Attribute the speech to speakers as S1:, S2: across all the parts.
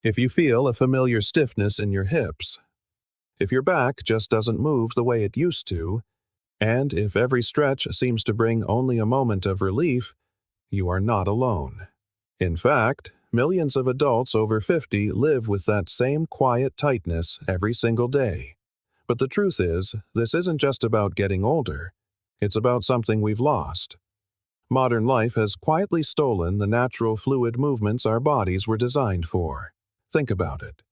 S1: If you feel a familiar stiffness in your hips, if your back just doesn't move the way it used to, and if every stretch seems to bring only a moment of relief, you are not alone. In fact, millions of adults over 50 live with that same quiet tightness every single day. But the truth is, this isn't just about getting older. It's about something we've lost. Modern life has quietly stolen the natural fluid movements our bodies were designed for. Think about it.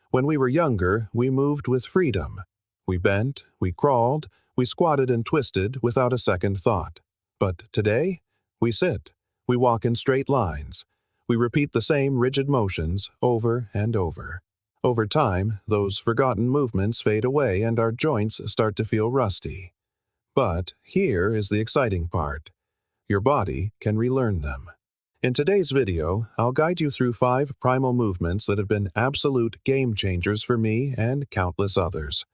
S1: When we were younger, we moved with freedom. We bent, we crawled, we squatted and twisted without a second thought. But today, we sit, we walk in straight lines. We repeat the same rigid motions over and over. Over time, those forgotten movements fade away and our joints start to feel rusty. But here is the exciting part. Your body can relearn them. In today's video, I'll guide you through 5 primal movements that have been absolute game changers for me and countless others.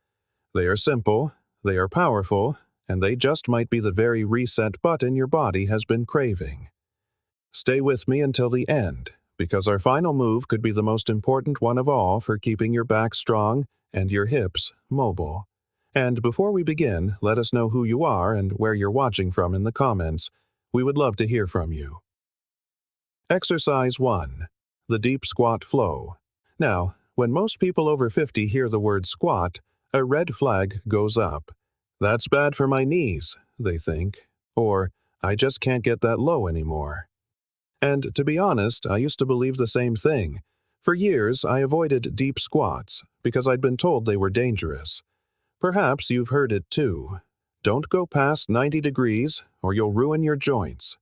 S1: They are simple, they are powerful, and they just might be the very reset button your body has been craving. Stay with me until the end, because our final move could be the most important one of all for keeping your back strong and your hips mobile. And before we begin, let us know who you are and where you're watching from in the comments. We would love to hear from you. Exercise 1. The deep squat flow. Now, when most people over 50 hear the word squat, a red flag goes up. That's bad for my knees, they think. Or, I just can't get that low anymore. And to be honest, I used to believe the same thing. For years, I avoided deep squats because I'd been told they were dangerous. Perhaps you've heard it too. Don't go past 90 degrees or you'll ruin your joints.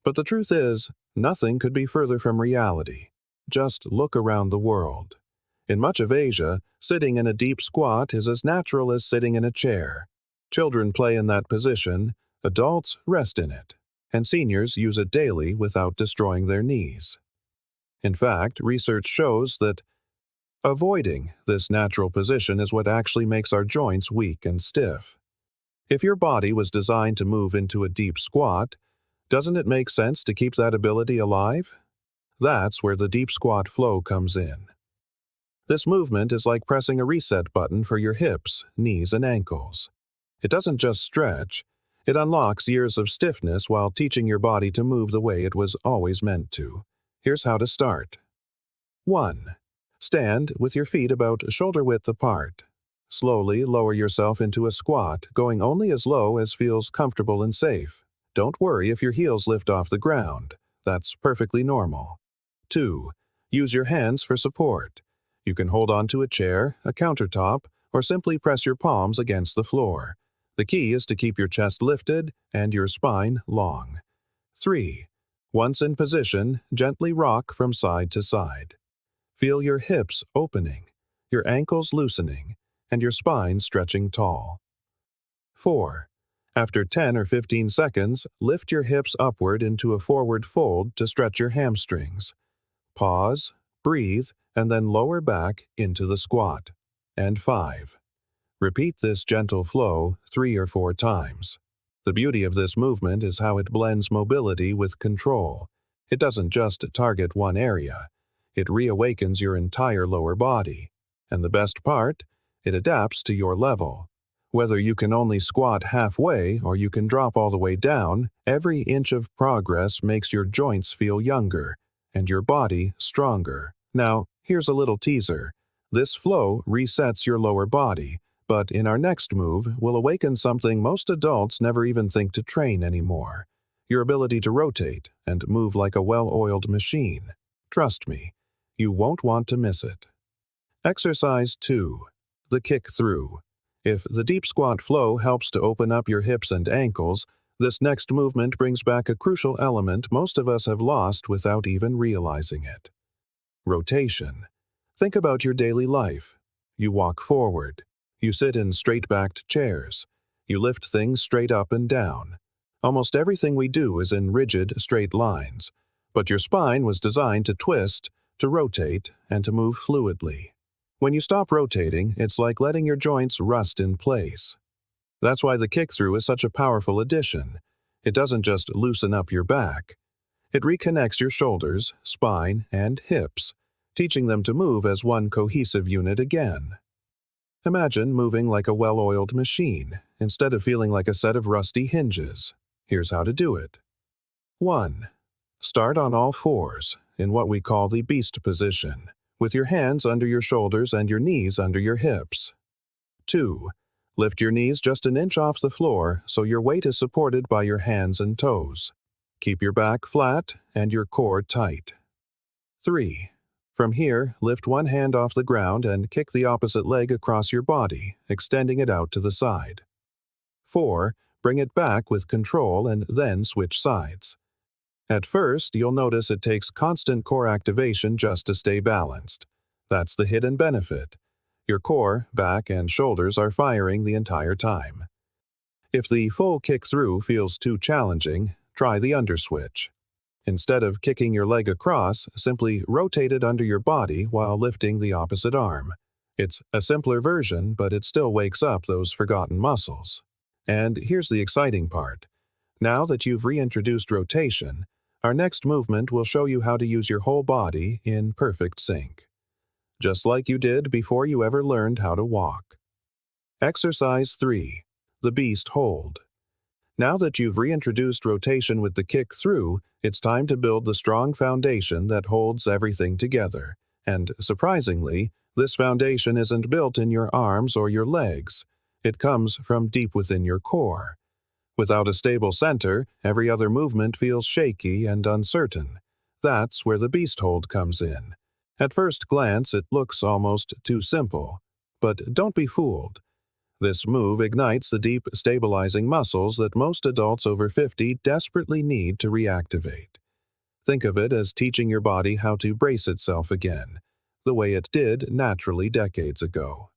S1: But the truth is, nothing could be further from reality. Just look around the world. In much of Asia, sitting in a deep squat is as natural as sitting in a chair. Children play in that position, adults rest in it, and seniors use it daily without destroying their knees. In fact, research shows that avoiding this natural position is what actually makes our joints weak and stiff. If your body was designed to move into a deep squat, doesn't it make sense to keep that ability alive? That's where the deep squat flow comes in. This movement is like pressing a reset button for your hips, knees, and ankles. It doesn't just stretch, it unlocks years of stiffness while teaching your body to move the way it was always meant to. Here's how to start. 1. Stand with your feet about shoulder width apart. Slowly lower yourself into a squat, going only as low as feels comfortable and safe. Don't worry if your heels lift off the ground. That's perfectly normal. 2. Use your hands for support. You can hold onto a chair, a countertop, or simply press your palms against the floor. The key is to keep your chest lifted and your spine long. 3. Once in position, gently rock from side to side. Feel your hips opening, your ankles loosening, and your spine stretching tall. 4. After 10 or 15 seconds, lift your hips upward into a forward fold to stretch your hamstrings. Pause, breathe, and then lower back into the squat. And 5. Repeat this gentle flow 3 or 4 times. The beauty of this movement is how it blends mobility with control. It doesn't just target one area. It reawakens your entire lower body. And the best part? It adapts to your level. Whether you can only squat halfway or you can drop all the way down, every inch of progress makes your joints feel younger and your body stronger. Now, here's a little teaser. This flow resets your lower body, but in our next move, we'll awaken something most adults never even think to train anymore. Your ability to rotate and move like a well-oiled machine. Trust me, you won't want to miss it. Exercise 2. The kick through. If the deep squat flow helps to open up your hips and ankles, this next movement brings back a crucial element most of us have lost without even realizing it. Rotation. Think about your daily life. You walk forward. You sit in straight-backed chairs. You lift things straight up and down. Almost everything we do is in rigid, straight lines. But your spine was designed to twist, to rotate, and to move fluidly. When you stop rotating, it's like letting your joints rust in place. That's why the kick-through is such a powerful addition. It doesn't just loosen up your back. It reconnects your shoulders, spine, and hips, teaching them to move as one cohesive unit again. Imagine moving like a well-oiled machine, instead of feeling like a set of rusty hinges. Here's how to do it. 1. Start on all fours, in what we call the beast position, with your hands under your shoulders and your knees under your hips. 2. Lift your knees just an inch off the floor so your weight is supported by your hands and toes. Keep your back flat and your core tight. 3. From here, lift one hand off the ground and kick the opposite leg across your body, extending it out to the side. 4. Bring it back with control and then switch sides. At first, you'll notice it takes constant core activation just to stay balanced. That's the hidden benefit. Your core, back, and shoulders are firing the entire time. If the full kick through feels too challenging, try the underswitch. Instead of kicking your leg across, simply rotate it under your body while lifting the opposite arm. It's a simpler version, but it still wakes up those forgotten muscles. And here's the exciting part. Now that you've reintroduced rotation, our next movement will show you how to use your whole body in perfect sync. Just like you did before you ever learned how to walk. Exercise 3. The Beast Hold. Now that you've reintroduced rotation with the kick through, it's time to build the strong foundation that holds everything together. And surprisingly, this foundation isn't built in your arms or your legs. It comes from deep within your core. Without a stable center, every other movement feels shaky and uncertain. That's where the beast hold comes in. At first glance, it looks almost too simple. But don't be fooled. This move ignites the deep, stabilizing muscles that most adults over 50 desperately need to reactivate. Think of it as teaching your body how to brace itself again, the way it did naturally decades ago.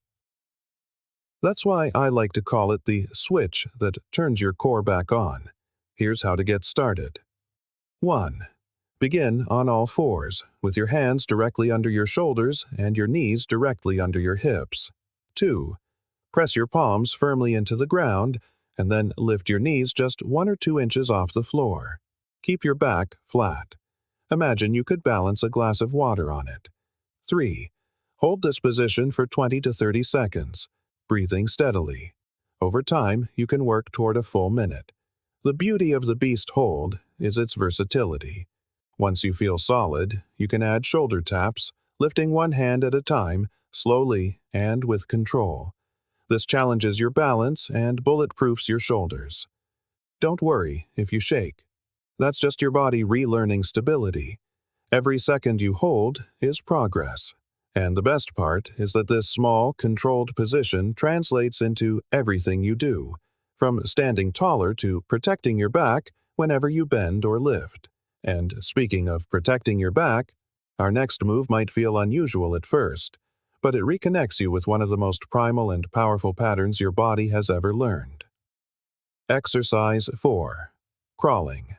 S1: That's why I like to call it the switch that turns your core back on. Here's how to get started. 1. Begin on all fours, with your hands directly under your shoulders and your knees directly under your hips. 2. Press your palms firmly into the ground, and then lift your knees just 1 or 2 inches off the floor. Keep your back flat. Imagine you could balance a glass of water on it. 3. Hold this position for 20 to 30 seconds, breathing steadily. Over time, you can work toward a full minute. The beauty of the beast hold is its versatility. Once you feel solid, you can add shoulder taps, lifting one hand at a time, slowly and with control. This challenges your balance and bulletproofs your shoulders. Don't worry if you shake. That's just your body relearning stability. Every second you hold is progress. And the best part is that this small, controlled position translates into everything you do, from standing taller to protecting your back whenever you bend or lift. And speaking of protecting your back, our next move might feel unusual at first, but it reconnects you with one of the most primal and powerful patterns your body has ever learned. Exercise 4. Crawling.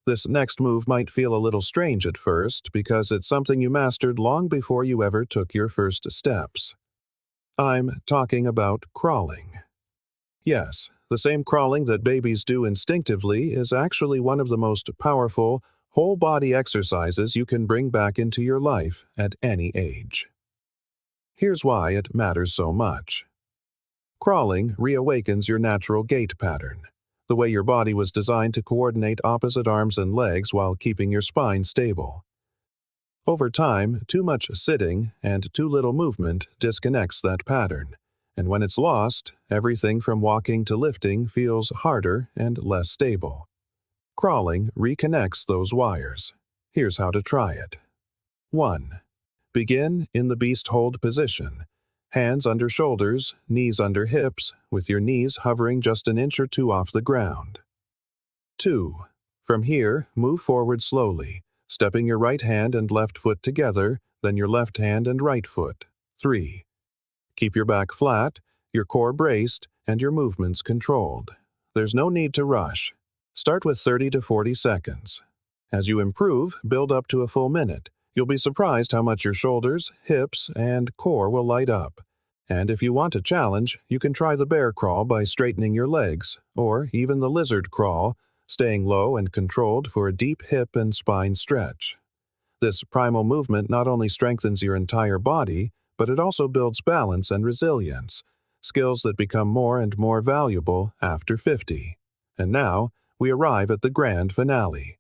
S1: This next move might feel a little strange at first because it's something you mastered long before you ever took your first steps. I'm talking about crawling. Yes, the same crawling that babies do instinctively is actually one of the most powerful, whole-body exercises you can bring back into your life at any age. Here's why it matters so much. Crawling reawakens your natural gait pattern, the way your body was designed to coordinate opposite arms and legs while keeping your spine stable. Over time, too much sitting and too little movement disconnects that pattern, and when it's lost, everything from walking to lifting feels harder and less stable. Crawling reconnects those wires. Here's how to try it. 1. Begin in the beast hold position. Hands under shoulders, knees under hips, with your knees hovering just an inch or 2 off the ground. 2. From here, move forward slowly, stepping your right hand and left foot together, then your left hand and right foot. 3. Keep your back flat, your core braced, and your movements controlled. There's no need to rush. Start with 30 to 40 seconds. As you improve, build up to a full minute. You'll be surprised how much your shoulders, hips, and core will light up. And if you want a challenge, you can try the bear crawl by straightening your legs, or even the lizard crawl, staying low and controlled for a deep hip and spine stretch. This primal movement not only strengthens your entire body, but it also builds balance and resilience, skills that become more and more valuable after 50. And now, we arrive at the grand finale.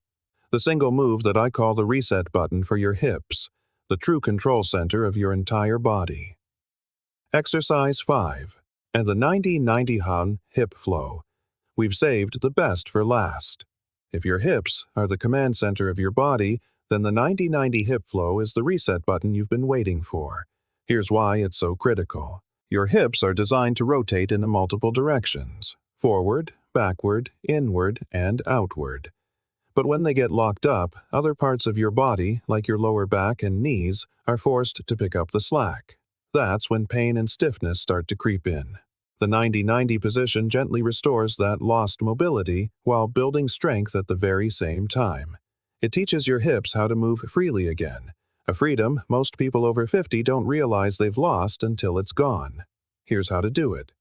S1: The single move that I call the reset button for your hips, the true control center of your entire body. Exercise 5. And the 90-90 Han hip flow. We've saved the best for last. If your hips are the command center of your body, then the 90-90 hip flow is the reset button you've been waiting for. Here's why it's so critical. Your hips are designed to rotate in multiple directions: forward, backward, inward, and outward. But when they get locked up, other parts of your body, like your lower back and knees, are forced to pick up the slack. That's when pain and stiffness start to creep in. The 90-90 position gently restores that lost mobility while building strength at the very same time. It teaches your hips how to move freely again, a freedom most people over 50 don't realize they've lost until it's gone. Here's how to do it.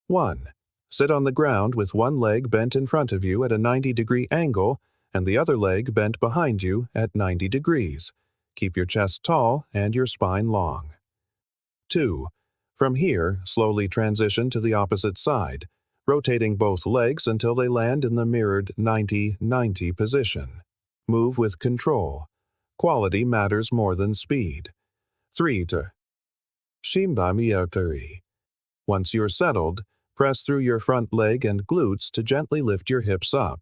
S1: 1. Sit on the ground with one leg bent in front of you at a 90-degree angle and the other leg bent behind you at 90 degrees. Keep your chest tall and your spine long. 2. From here, slowly transition to the opposite side, rotating both legs until they land in the mirrored 90-90 position. Move with control. Quality matters more than speed. 3. Shimbamiotari. Once you're settled, press through your front leg and glutes to gently lift your hips up.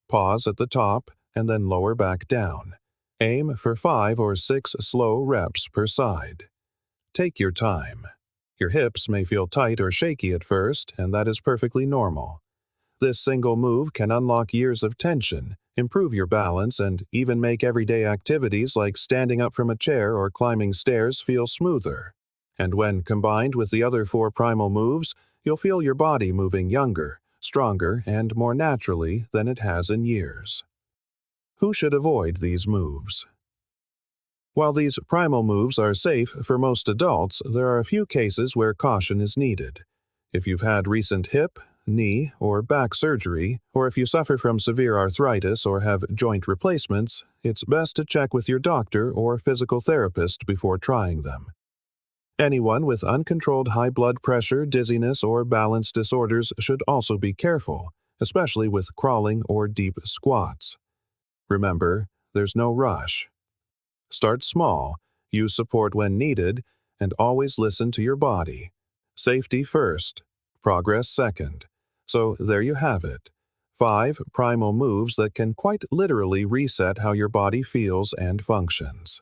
S1: Pause at the top and then lower back down. Aim for 5 or 6 slow reps per side. Take your time. Your hips may feel tight or shaky at first, and that is perfectly normal. This single move can unlock years of tension, improve your balance, and even make everyday activities like standing up from a chair or climbing stairs feel smoother. And when combined with the other 4 primal moves, you'll feel your body moving younger, stronger, and more naturally than it has in years. Who should avoid these moves? While these primal moves are safe for most adults, there are a few cases where caution is needed. If you've had recent hip, knee, or back surgery, or if you suffer from severe arthritis or have joint replacements, it's best to check with your doctor or physical therapist before trying them. Anyone with uncontrolled high blood pressure, dizziness, or balance disorders should also be careful, especially with crawling or deep squats. Remember, there's no rush. Start small, use support when needed, and always listen to your body. Safety first, progress second. So there you have it. 5 primal moves that can quite literally reset how your body feels and functions.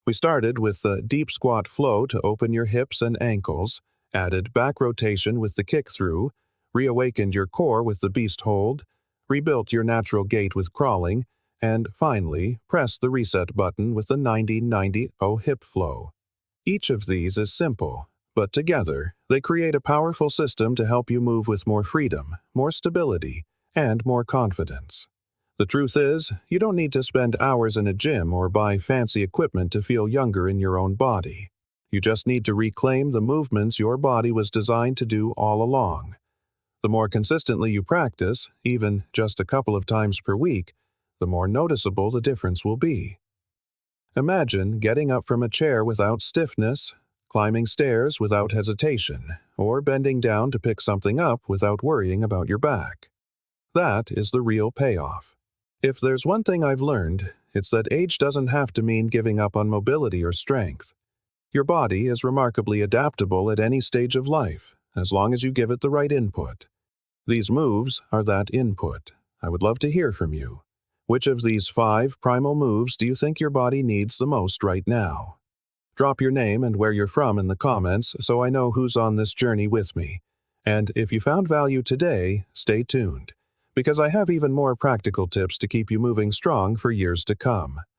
S1: We started with the deep squat flow to open your hips and ankles, added back rotation with the kick through, reawakened your core with the beast hold, rebuilt your natural gait with crawling, and finally, press the reset button with the 90-90 hip flow. Each of these is simple, but together, they create a powerful system to help you move with more freedom, more stability, and more confidence. The truth is, you don't need to spend hours in a gym or buy fancy equipment to feel younger in your own body. You just need to reclaim the movements your body was designed to do all along. The more consistently you practice, even just a couple of times per week, the more noticeable the difference will be. Imagine getting up from a chair without stiffness, climbing stairs without hesitation, or bending down to pick something up without worrying about your back. That is the real payoff. If there's one thing I've learned, it's that age doesn't have to mean giving up on mobility or strength. Your body is remarkably adaptable at any stage of life, as long as you give it the right input. These moves are that input. I would love to hear from you. Which of these 5 primal moves do you think your body needs the most right now? Drop your name and where you're from in the comments so I know who's on this journey with me. And if you found value today, stay tuned, because I have even more practical tips to keep you moving strong for years to come.